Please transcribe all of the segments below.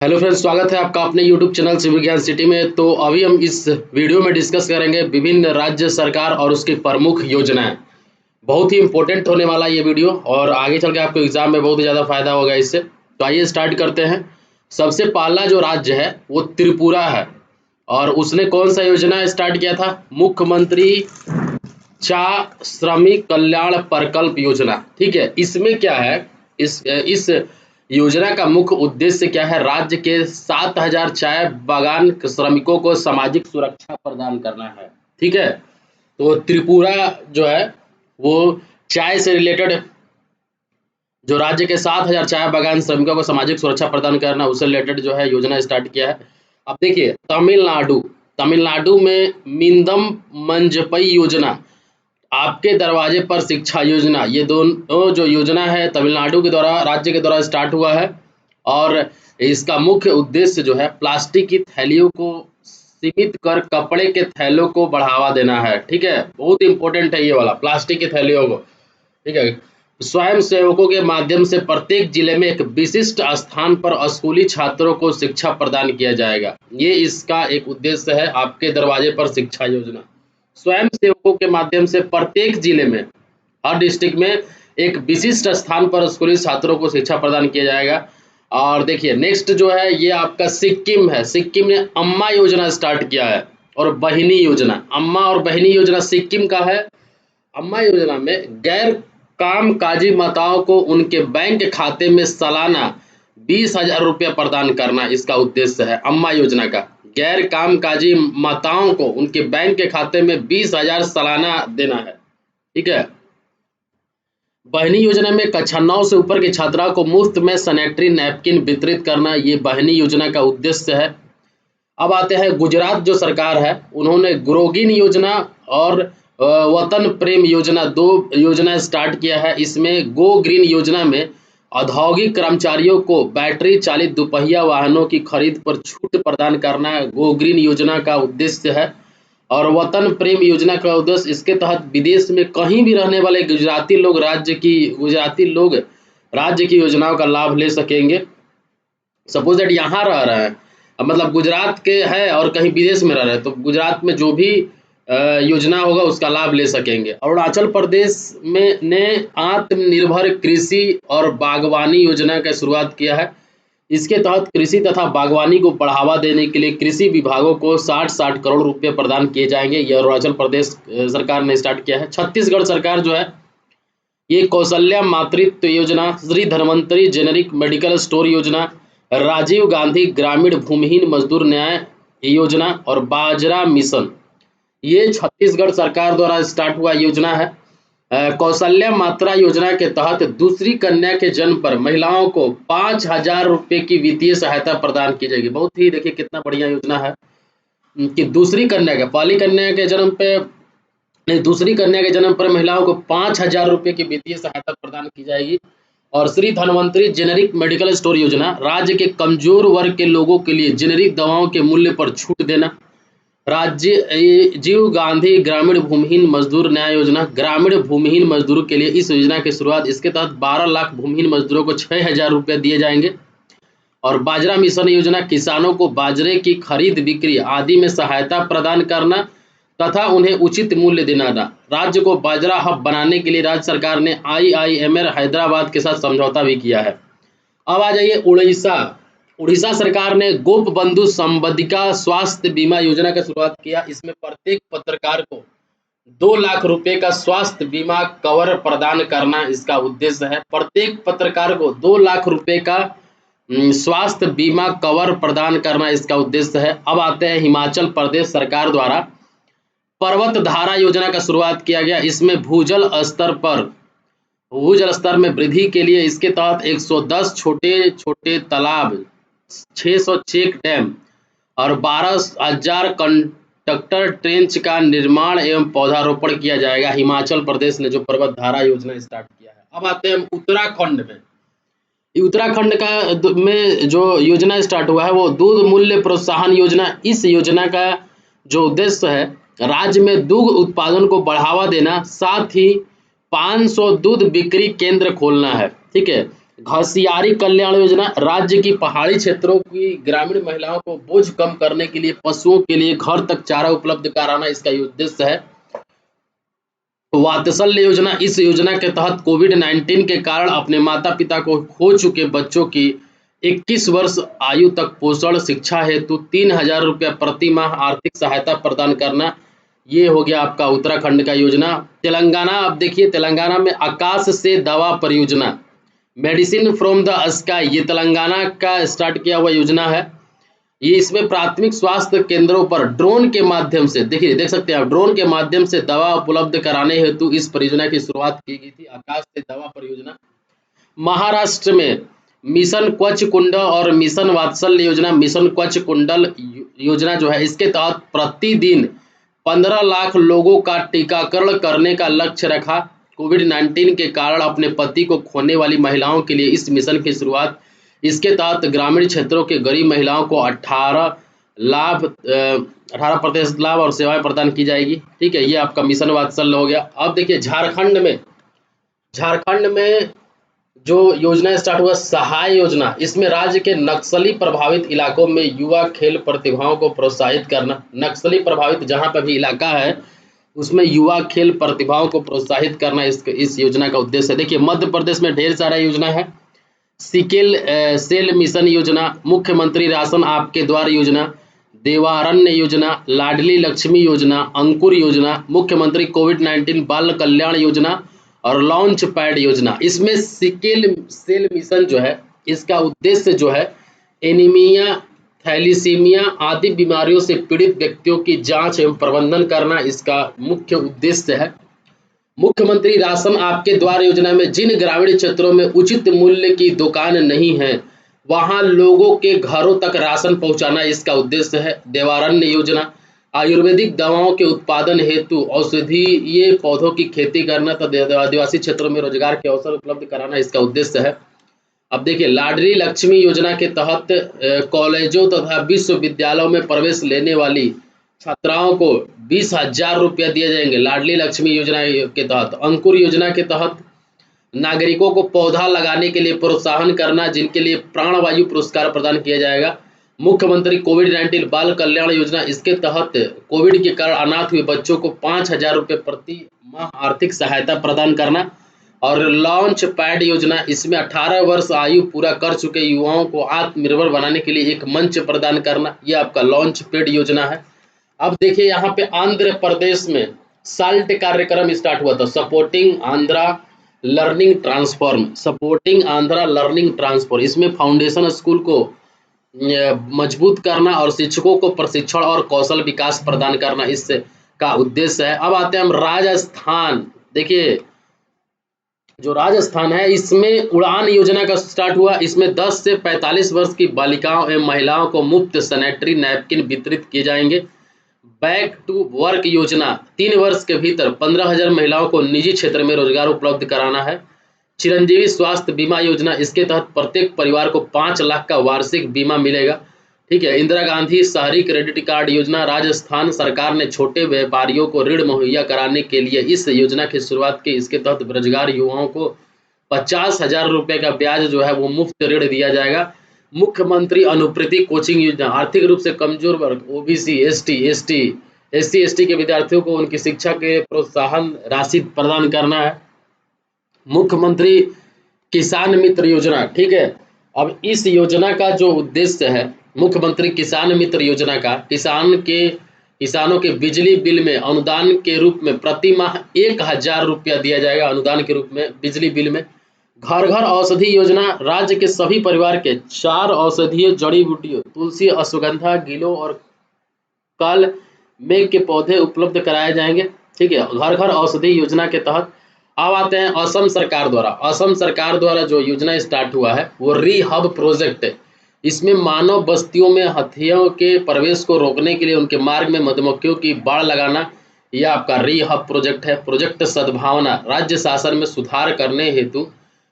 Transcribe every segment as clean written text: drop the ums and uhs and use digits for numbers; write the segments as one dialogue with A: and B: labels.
A: Hello friends, स्वागत है आपका अपने यूट्यूब चैनल सिविल विज्ञान सिटी में। तो अभी हम इस वीडियो में डिस्कस करेंगे विभिन्न राज्य सरकार और उसकी प्रमुख योजनाएं। बहुत ही इंपॉर्टेंट होने वाला ये वीडियो और आगे चल के आपको एग्जाम में बहुत ही ज़्यादा फायदा होगा इससे। तो आइए स्टार्ट करते हैं। सबसे पहला जो राज्य है वो त्रिपुरा है और उसने कौन सा योजना स्टार्ट किया था? मुख्यमंत्री चा श्रमिक कल्याण प्रकल्प योजना। ठीक है, इसमें क्या है, इस योजना का मुख्य उद्देश्य क्या है? राज्य के 7,000 चाय बागान श्रमिकों को सामाजिक सुरक्षा प्रदान करना है। ठीक है, तो त्रिपुरा जो है वो चाय से रिलेटेड, जो राज्य के 7,000 चाय बागान श्रमिकों को सामाजिक सुरक्षा प्रदान करना, उससे रिलेटेड जो है योजना स्टार्ट किया है। अब देखिए, तमिलनाडु तमिलनाडु में मिंदम मंजपई योजना, आपके दरवाजे पर शिक्षा योजना, ये दोनों जो योजना है तमिलनाडु के द्वारा, राज्य के द्वारा स्टार्ट हुआ है। और इसका मुख्य उद्देश्य जो है प्लास्टिक की थैलियों को सीमित कर कपड़े के थैलों को बढ़ावा देना है। ठीक है, बहुत इंपॉर्टेंट है ये वाला, प्लास्टिक की थैलियों को। ठीक है, स्वयं सेवकों के माध्यम से प्रत्येक जिले में एक विशिष्ट स्थान पर स्कूली छात्रों को शिक्षा प्रदान किया जाएगा। ये इसका एक उद्देश्य है, आपके दरवाजे पर शिक्षा योजना। स्वयं सेवकों के माध्यम से प्रत्येक जिले में, हर डिस्ट्रिक्ट में एक विशिष्ट स्थान पर स्कूली छात्रों को शिक्षा प्रदान किया जाएगा। और देखिए नेक्स्ट जो है ये आपका सिक्किम है। सिक्किम ने अम्मा योजना स्टार्ट किया है और बहिनी योजना, अम्मा और बहिनी योजना सिक्किम का है। अम्मा योजना में गैर कामकाजी माताओं को उनके बैंक खाते में सालाना 20,000 रुपये प्रदान करना इसका उद्देश्य है। अम्मा योजना का गैर कामकाजी माताओं को उनके बैंक के खाते में 20,000 सालाना देना है। ठीक है, बहनी योजना में कक्षा 9 से ऊपर की छात्राओं को मुफ्त में सैनिटरी नैपकिन वितरित करना, ये बहनी योजना का उद्देश्य है। अब आते हैं गुजरात जो सरकार है, उन्होंने ग्रोगिन योजना और वतन प्रेम योजना, दो योजना स्टार्ट किया है। इसमें गो ग्रीन योजना में औद्योगिक कर्मचारियों को बैटरी चालित दोपहिया वाहनों की खरीद पर छूट प्रदान करना गो ग्रीन योजना का उद्देश्य है। और वतन प्रेम योजना का उद्देश्य, इसके तहत विदेश में कहीं भी रहने वाले गुजराती लोग राज्य की योजनाओं का लाभ ले सकेंगे। सपोज दैट यहाँ रह रहे हैं, मतलब गुजरात के है और कहीं विदेश में रह रहे हैं, तो गुजरात में जो भी योजना होगा उसका लाभ ले सकेंगे। अरुणाचल प्रदेश में ने आत्मनिर्भर कृषि और बागवानी योजना का शुरुआत किया है। इसके तहत कृषि तथा बागवानी को बढ़ावा देने के लिए कृषि विभागों को 60-60 करोड़ रुपए प्रदान किए जाएंगे। यह अरुणाचल प्रदेश सरकार ने स्टार्ट किया है। छत्तीसगढ़ सरकार जो है ये कौशल्या मातृत्व योजना, Shri Dhanvantari generic medical store योजना, राजीव गांधी ग्रामीण भूमिहीन मजदूर न्याय योजना और बाजरा मिशन, ये छत्तीसगढ़ सरकार द्वारा स्टार्ट हुआ योजना है। कौशल्या मात्रा योजना के तहत दूसरी कन्या के जन्म पर महिलाओं को 5,000 रुपये की वित्तीय सहायता प्रदान की जाएगी। बहुत ही देखिए कितना बढ़िया योजना है कि दूसरी कन्या के, पहली कन्या के जन्म पे नहीं, दूसरी कन्या के जन्म पर महिलाओं को 5,000 रुपये की वित्तीय सहायता प्रदान की जाएगी। और Shri Dhanvantari generic medical store योजना, राज्य के कमजोर वर्ग के लोगों के लिए जेनेरिक दवाओं के मूल्य पर छूट देना। राजीव गांधी ग्रामीण भूमिहीन मजदूर न्याय योजना, ग्रामीण भूमिहीन मजदूरों के लिए इस योजना की शुरुआत, इसके तहत 12 लाख भूमिहीन मजदूरों को 6,000 रुपये दिए जाएंगे। और बाजरा मिशन योजना, किसानों को बाजरे की खरीद बिक्री आदि में सहायता प्रदान करना तथा उन्हें उचित मूल्य दिलाना। राज्य को बाजरा हब बनाने के लिए राज्य सरकार ने IIMR हैदराबाद के साथ समझौता भी किया है। अब आ जाइए उड़ीसा। उड़ीसा सरकार ने गोप बंधु संबंधिका स्वास्थ्य बीमा योजना का शुरुआत किया। इसमें प्रत्येक पत्रकार को 2 लाख रुपए का स्वास्थ्य बीमा कवर प्रदान करना इसका उद्देश्य है। प्रत्येक पत्रकार को 2 लाख रुपए का स्वास्थ्य बीमा कवर प्रदान करना इसका उद्देश्य है। अब आते हैं हिमाचल प्रदेश सरकार द्वारा पर्वत धारा योजना का शुरुआत किया गया। इसमें भूजल स्तर में वृद्धि के लिए इसके तहत 110 छोटे छोटे तालाब, 600 चेक डैम और 12,000 कंडक्टर ट्रेंच का निर्माण एवं पौधारोपण किया जाएगा। हिमाचल प्रदेश ने जो पर्वत धारा योजना स्टार्ट किया है। अब आते हैं उत्तराखंड में। उत्तराखंड का में जो योजना स्टार्ट हुआ है वो दूध मूल्य प्रोत्साहन योजना। इस योजना का जो उद्देश्य है राज्य में दूध उत्पादन को बढ़ावा देना, साथ ही 500 दूध बिक्री केंद्र खोलना है। ठीक है, घसियारी कल्याण योजना राज्य की पहाड़ी क्षेत्रों की ग्रामीण महिलाओं को बोझ कम करने के लिए पशुओं के लिए घर तक चारा उपलब्ध कराना इसका उद्देश्य है। वात्सल्य योजना, इस योजना के तहत कोविड-19 के कारण अपने माता पिता को खो चुके बच्चों की 21 वर्ष आयु तक पोषण शिक्षा हेतु 3,000 रुपया प्रति माह आर्थिक सहायता प्रदान करना। ये हो गया आपका उत्तराखंड का योजना। तेलंगाना, अब देखिए तेलंगाना में आकाश से दवा परियोजना, मेडिसिन फ्रॉम द स्काई, ये तेलंगाना का स्टार्ट किया हुआ योजना है। ये इसमें प्राथमिक स्वास्थ्य केंद्रों पर ड्रोन के माध्यम से, देखिए देख सकते हैं आप, ड्रोन के माध्यम से दवा उपलब्ध कराने हेतु इस परियोजना की शुरुआत की गई थी, आकाश से दवा परियोजना। महाराष्ट्र में मिशन क्वच कुंडल और मिशन वात्सल्य योजना, मिशन क्वच कुंडल योजना जो है, इसके तहत प्रतिदिन 15 लाख लोगों का टीकाकरण करने का लक्ष्य रखा। कोविड-19 के कारण अपने पति को खोने वाली महिलाओं के लिए इस मिशन की शुरुआत। इसके तहत ग्रामीण क्षेत्रों के गरीब महिलाओं को 18% लाभ और सेवाएं प्रदान की जाएगी। ठीक है, ये आपका मिशन वात्सल्य हो गया। अब देखिए झारखंड में जो योजना स्टार्ट हुआ सहाय योजना, इसमें राज्य के नक्सली प्रभावित इलाकों में युवा खेल प्रतिभाओं को प्रोत्साहित करना। नक्सली प्रभावित जहां पर भी इलाका है उसमें युवा खेल प्रतिभाओं को प्रोत्साहित करना इस योजना का उद्देश्य है। देखिए मध्य प्रदेश में ढेर सारा योजना है। सेल मिशन योजना, मुख्यमंत्री राशन आपके द्वार योजना, देवारण्य योजना, लाडली लक्ष्मी योजना, अंकुर योजना, मुख्यमंत्री कोविड-19 बाल कल्याण योजना और लॉन्च पैड योजना। इसमें सिकल सेल मिशन जो है, इसका उद्देश्य जो है एनीमिया, थैलीसीमिया आदि बीमारियों से पीड़ित व्यक्तियों की जांच एवं प्रबंधन करना इसका मुख्य उद्देश्य है। मुख्यमंत्री राशन आपके द्वार योजना में जिन ग्रामीण क्षेत्रों में उचित मूल्य की दुकान नहीं है, वहां लोगों के घरों तक राशन पहुंचाना इसका उद्देश्य है। देवारण्य योजना, आयुर्वेदिक दवाओं के उत्पादन हेतु औषधीय पौधों की खेती करना तथा आदिवासी क्षेत्रों में रोजगार के अवसर उपलब्ध कराना इसका उद्देश्य है। अब देखिए लाडली लक्ष्मी योजना के तहत कॉलेजों तथा विश्वविद्यालयों में प्रवेश लेने वाली छात्राओं को 20,000 रुपया दिए जाएंगे लाडली लक्ष्मी योजना के तहत। अंकुर योजना के तहत नागरिकों को पौधा लगाने के लिए प्रोत्साहन करना, जिनके लिए प्राणवायु पुरस्कार प्रदान किया जाएगा। मुख्यमंत्री कोविड-19 बाल कल्याण योजना, इसके तहत कोविड के कारण अनाथ हुए बच्चों को 5,000 रुपये प्रति माह आर्थिक सहायता प्रदान करना। और लॉन्च पैड योजना, इसमें 18 वर्ष आयु पूरा कर चुके युवाओं को आत्मनिर्भर बनाने के लिए एक मंच प्रदान करना, ये आपका लॉन्च पैड योजना है। अब देखिए यहाँ पे आंध्र प्रदेश में साल्ट कार्यक्रम स्टार्ट हुआ था, supporting Andhra learning transform, supporting Andhra learning transform. इसमें फाउंडेशन स्कूल को मजबूत करना और शिक्षकों को प्रशिक्षण और कौशल विकास प्रदान करना इसका उद्देश्य है। अब आते हैं हम राजस्थान। देखिए जो राजस्थान है, इसमें उड़ान योजना का स्टार्ट हुआ। इसमें 10 से 45 वर्ष की बालिकाओं एवं महिलाओं को मुफ्त सैनिटरी नैपकिन वितरित किए जाएंगे। बैक टू वर्क योजना, 3 वर्ष के भीतर 15,000 महिलाओं को निजी क्षेत्र में रोजगार उपलब्ध कराना है। चिरंजीवी स्वास्थ्य बीमा योजना, इसके तहत प्रत्येक परिवार को 5 लाख का वार्षिक बीमा मिलेगा। ठीक है। इंदिरा गांधी शहरी क्रेडिट कार्ड योजना, राजस्थान सरकार ने छोटे व्यापारियों को ऋण मुहैया कराने के लिए इस योजना की शुरुआत की। इसके तहत बेरोजगार युवाओं को 50,000 रुपये का ब्याज जो है वो मुफ्त ऋण दिया जाएगा। मुख्यमंत्री अनुप्रति कोचिंग योजना, आर्थिक रूप से कमजोर वर्ग ओबीसी, एसटी के विद्यार्थियों को उनकी शिक्षा के प्रोत्साहन राशि प्रदान करना है। मुख्यमंत्री किसान मित्र योजना, ठीक है। अब इस योजना का जो उद्देश्य है, मुख्यमंत्री किसान मित्र योजना का किसानों के बिजली बिल में अनुदान के रूप में प्रति माह 1,000 रुपया दिया जाएगा, अनुदान के रूप में बिजली बिल में। घर घर औषधि योजना, राज्य के सभी परिवार के 4 औषधीय जड़ी बूटियों तुलसी, अश्वगंधा, गिलो और काल मेघ के पौधे उपलब्ध कराए जाएंगे। ठीक है, घर घर औषधि योजना के तहत। अब आते हैं असम सरकार द्वारा जो योजना स्टार्ट हुआ है वो रीहब प्रोजेक्ट है। इसमें मानव बस्तियों में हाथियों के प्रवेश को रोकने के लिए उनके मार्ग में मधुमक्खियों की बाड़ लगाना, यह आपका रीहब प्रोजेक्ट है। प्रोजेक्ट सद्भावना, राज्य शासन में सुधार करने हेतु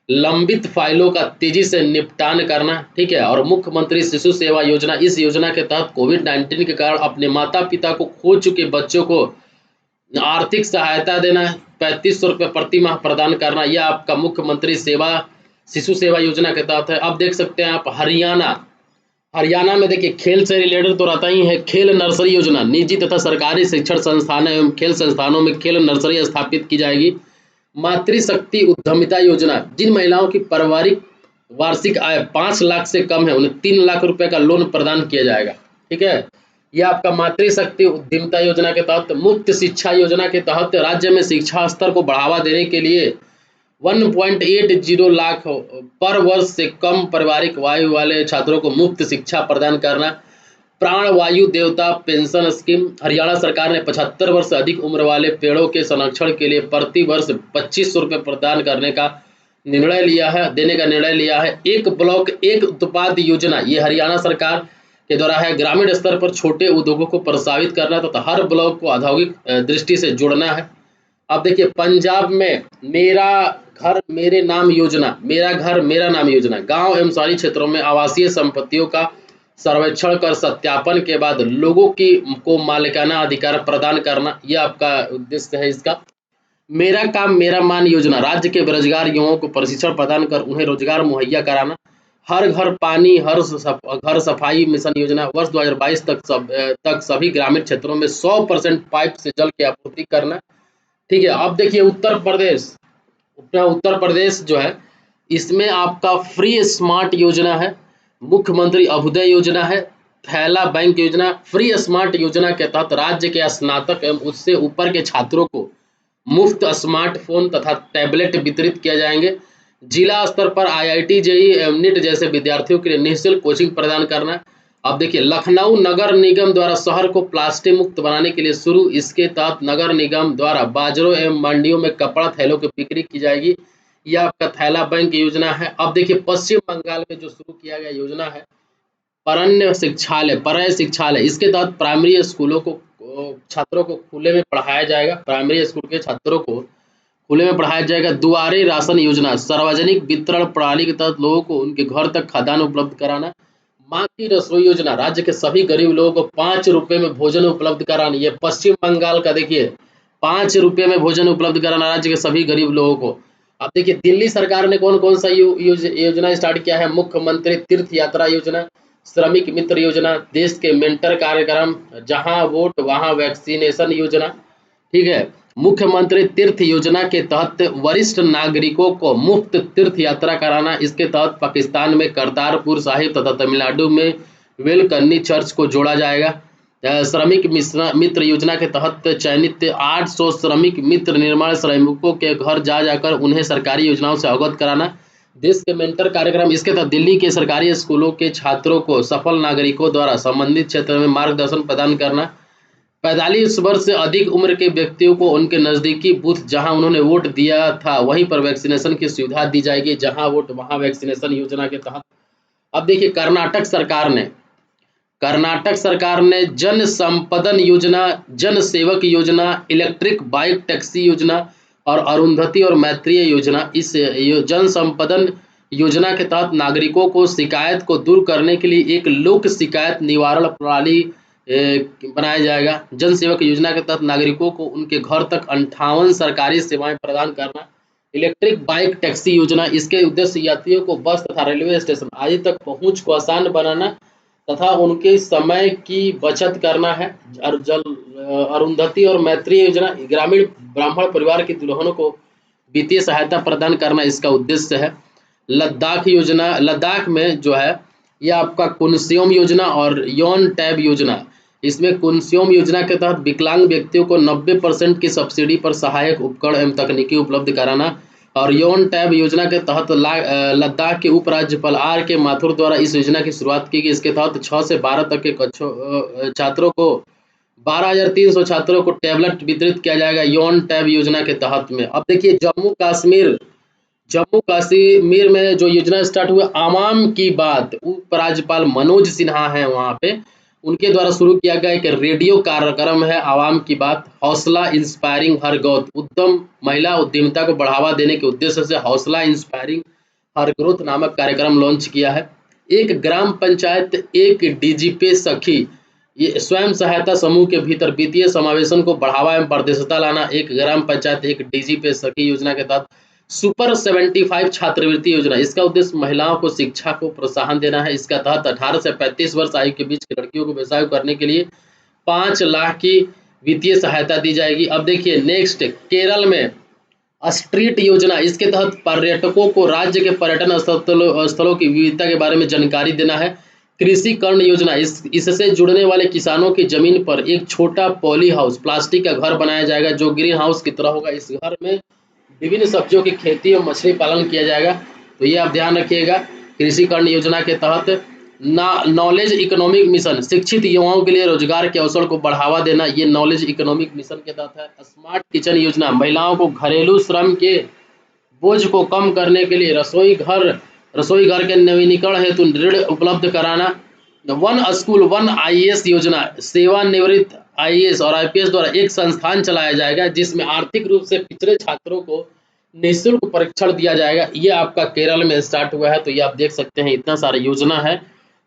A: लंबित फाइलों का तेजी से निपटान करना। ठीक है। और मुख्यमंत्री शिशु सेवा योजना, इस योजना के तहत कोविड-19 के कारण अपने माता पिता को खो चुके बच्चों को आर्थिक सहायता देना, 3,500 रुपये प्रति माह प्रदान करना, यह आपका मुख्यमंत्री शिशु सेवा योजना के तहत है। अब देख सकते हैं आप हरियाणा में देखिए खेल से रिलेटेड तो रहता ही है, खेल नर्सरी योजना, निजी तथा सरकारी शिक्षण संस्थान एवं खेल संस्थानों में खेल नर्सरी स्थापित की जाएगी। मातृशक्ति उद्यमिता योजना, जिन महिलाओं की पारिवारिक वार्षिक आय 5 लाख से कम है उन्हें 3 लाख रुपए का लोन प्रदान किया जाएगा। ठीक है, यह आपका मातृशक्ति उद्यमिता योजना के तहत। मुफ्त शिक्षा योजना के तहत राज्य में शिक्षा स्तर को बढ़ावा देने के लिए 1.80 लाख पर वर्ष से कम पारिवारिक आय वाले छात्रों को मुफ्त शिक्षा प्रदान करना। प्राण वायु देवता पेंशन स्कीम, हरियाणा सरकार ने 75 वर्ष से अधिक उम्र वाले पेड़ों के संरक्षण के लिए प्रति वर्ष 2500 रुपये प्रदान करने का निर्णय लिया है, देने का निर्णय लिया है। एक ब्लॉक एक उत्पाद योजना, ये हरियाणा सरकार के द्वारा है। ग्रामीण स्तर पर छोटे उद्योगों को प्रोत्साहित करना तथा हर ब्लॉक को औद्योगिक दृष्टि से जोड़ना है। अब देखिए पंजाब में मेरा घर मेरे नाम योजना, मेरा घर मेरा नाम योजना, गांव एवं शहरी क्षेत्रों में आवासीय संपत्तियों का सर्वेक्षण कर सत्यापन के बाद लोगों की को मालिकाना अधिकार प्रदान करना, यह आपका उद्देश्य है इसका। मेरा काम मेरा मान योजना, राज्य के बेरोजगार युवाओं को प्रशिक्षण प्रदान कर उन्हें रोजगार मुहैया कराना। हर घर पानी घर सफाई मिशन योजना, वर्ष 2022 तक सभी ग्रामीण क्षेत्रों में 100% पाइप से जल की आपूर्ति करना। ठीक है, अब देखिए उत्तर प्रदेश जो है इसमें आपका फ्री स्मार्ट योजना है, मुख्यमंत्री अभ्युदय योजना है, थैला बैंक योजना। फ्री स्मार्ट योजना के तहत राज्य के स्नातक एवं उससे ऊपर के छात्रों को मुफ्त स्मार्टफोन तथा टैबलेट वितरित किए जाएंगे। जिला स्तर पर IIT जेईई एवं नीट जैसे विद्यार्थियों के लिए निःशुल्क कोचिंग प्रदान करना। अब देखिए लखनऊ नगर निगम द्वारा शहर को प्लास्टिक मुक्त बनाने के लिए शुरू, इसके तहत नगर निगम द्वारा बाजारों एवं मंडियों में कपड़ा थैलों की बिक्री की जाएगी। यह आपका थैला बैंक योजना है। अब देखिए पश्चिम बंगाल में जो शुरू किया गया योजना है परय शिक्षालय, इसके तहत प्राइमरी स्कूलों को छात्रों को खुले में पढ़ाया जाएगा। प्राइमरी स्कूल के छात्रों को खुले में पढ़ाया जाएगा। दुआरे राशन योजना, सार्वजनिक वितरण प्रणाली के तहत लोगों को उनके घर तक खाद्यान्न उपलब्ध कराना। माँ की रसोई योजना, राज्य के सभी गरीब लोगों को 5 रुपए में भोजन उपलब्ध कराना। ये पश्चिम बंगाल का देखिए 5 रुपए में भोजन उपलब्ध कराना राज्य के सभी गरीब लोगों को। अब देखिए दिल्ली सरकार ने कौन कौन सा योजना स्टार्ट किया है। मुख्यमंत्री तीर्थ यात्रा योजना, श्रमिक मित्र योजना, देश के मेंटर कार्यक्रम, जहां वोट वहां वैक्सीनेशन योजना। ठीक है, मुख्यमंत्री तीर्थ योजना के तहत वरिष्ठ नागरिकों को मुफ्त तीर्थ यात्रा कराना। इसके तहत पाकिस्तान में करतारपुर साहिब तथा तमिलनाडु में वेलकन्नी चर्च को जोड़ा जाएगा। श्रमिक मित्र योजना के तहत चयनित 800 श्रमिक मित्र निर्माण श्रमिकों के घर जा जाकर उन्हें सरकारी योजनाओं से अवगत कराना। देश के मेंटर कार्यक्रम, इसके तहत दिल्ली के सरकारी स्कूलों के छात्रों को सफल नागरिकों द्वारा संबंधित क्षेत्र में मार्गदर्शन प्रदान करना। 45 वर्ष से अधिक उम्र के व्यक्तियों को उनके नजदीकी बूथ जहां उन्होंने वोट दिया था वहीं पर वैक्सीनेशन की सुविधा दी जाएगी। जहां वोट वहां वैक्सीनेशन योजना के तहत। अब देखिए कर्नाटक सरकार ने जन संपदन योजना, जन सेवक योजना, इलेक्ट्रिक बाइक टैक्सी योजना और अरुंधति और मैत्रेय योजना, इस जन संपदन योजना के तहत नागरिकों को शिकायत को दूर करने के लिए एक लोक शिकायत निवारण प्रणाली बनाया जाएगा। जन सेवक योजना के तहत नागरिकों को उनके घर तक 58 सरकारी सेवाएं प्रदान करना। इलेक्ट्रिक बाइक टैक्सी योजना, इसके उद्देश्य यात्रियों को बस तथा रेलवे स्टेशन आदि तक पहुंच को आसान बनाना तथा उनके समय की बचत करना है। अरुंधति और मैत्रेय योजना, ग्रामीण ब्राह्मण परिवार की दुल्हनों को वित्तीय सहायता प्रदान करना, इसका उद्देश्य है। लद्दाख योजना, लद्दाख में जो है यह आपका कुनस्योम योजना और यौन टैब योजना, इसमें कुनस्योम योजना के तहत विकलांग व्यक्तियों को 90% की सब्सिडी पर सहायक उपकरण एवं तकनीकी उपलब्ध कराना। और यौन टैब योजना के तहत लद्दाख के उपराज्यपाल RK माथुर द्वारा इस योजना की शुरुआत की गई। इसके तहत 6 से 12 तक के छात्रों को 12,300 छात्रों को टैबलेट वितरित किया जाएगा यौन टैब योजना के तहत में। अब देखिए जम्मू कश्मीर में जो योजना स्टार्ट हुआ आवाम की बात, उपराज्यपाल मनोज सिन्हा हैं वहाँ पे, उनके द्वारा शुरू किया गया एक रेडियो कार्यक्रम है आवाम की बात। हौसला इंस्पायरिंग हर ग्रोथ, उद्यम महिला उद्यमिता को बढ़ावा देने के उद्देश्य से हौसला इंस्पायरिंग हर ग्रोथ नामक कार्यक्रम लॉन्च किया है। एक ग्राम पंचायत एक DGP सखी, ये स्वयं सहायता समूह के भीतर वित्तीय समावेशन को बढ़ावा एवं पारदर्शिता लाना। एक ग्राम पंचायत एक DGP सखी योजना के तहत सुपर 75 छात्रवृत्ति योजना, इसका उद्देश्य महिलाओं को शिक्षा को प्रोत्साहन देना है। इसका तहत 18 से 35 वर्ष आयु के बीच की लड़कियों को व्यवसाय करने के लिए 5 लाख की वित्तीय सहायता दी जाएगी। अब देखिए नेक्स्ट, केरल में स्ट्रीट योजना, इसके तहत पर्यटकों को राज्य के पर्यटन स्थलों की विविधता के बारे में जानकारी देना है। कृषि कर्ण योजना, इससे जुड़ने वाले किसानों की जमीन पर एक छोटा पॉली हाउस प्लास्टिक का घर बनाया जाएगा जो ग्रीन हाउस की तरह होगा। इस घर में विभिन्न सब्जियों की खेती और मछली पालन किया जाएगा। तो ये आप ध्यान रखिएगा। कृषि कर्ण योजना के तहत नॉलेज इकोनॉमिक मिशन, शिक्षित युवाओं के लिए रोजगार के अवसर को बढ़ावा देना, ये नॉलेज इकोनॉमिक मिशन के तहत है। स्मार्ट किचन योजना, महिलाओं को घरेलू श्रम के बोझ को कम करने के लिए रसोई घर के नवीनीकरण हेतु ऋण उपलब्ध कराना। वन स्कूल वन आईएएस योजना, सेवानिवृत्त आईएएस और आईपीएस द्वारा एक संस्थान चलाया जाएगा जिसमें आर्थिक रूप से पिछड़े छात्रों को निःशुल्क परीक्षण दिया जाएगा। ये आपका केरल में स्टार्ट हुआ है। तो ये आप देख सकते हैं, इतना सारा योजना है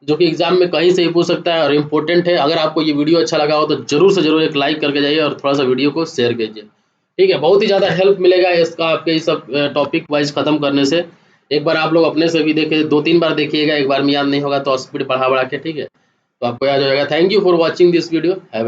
A: जो कि एग्जाम में कहीं से भी पूछ सकता है और इम्पोर्टेंट है। अगर आपको ये वीडियो अच्छा लगा हो तो जरूर से जरूर एक लाइक करके जाइए और थोड़ा सा वीडियो को शेयर कीजिए। ठीक है, बहुत ही ज़्यादा हेल्प मिलेगा इसका आपके इस सब टॉपिक वाइज खत्म करने से। एक बार आप लोग अपने से भी देखें, 2-3 बार देखिएगा, एक बार में याद नहीं होगा तो स्पीड बढ़ा के, ठीक है, तो आपको याद हो जाएगा। Thank you for watching this video. Have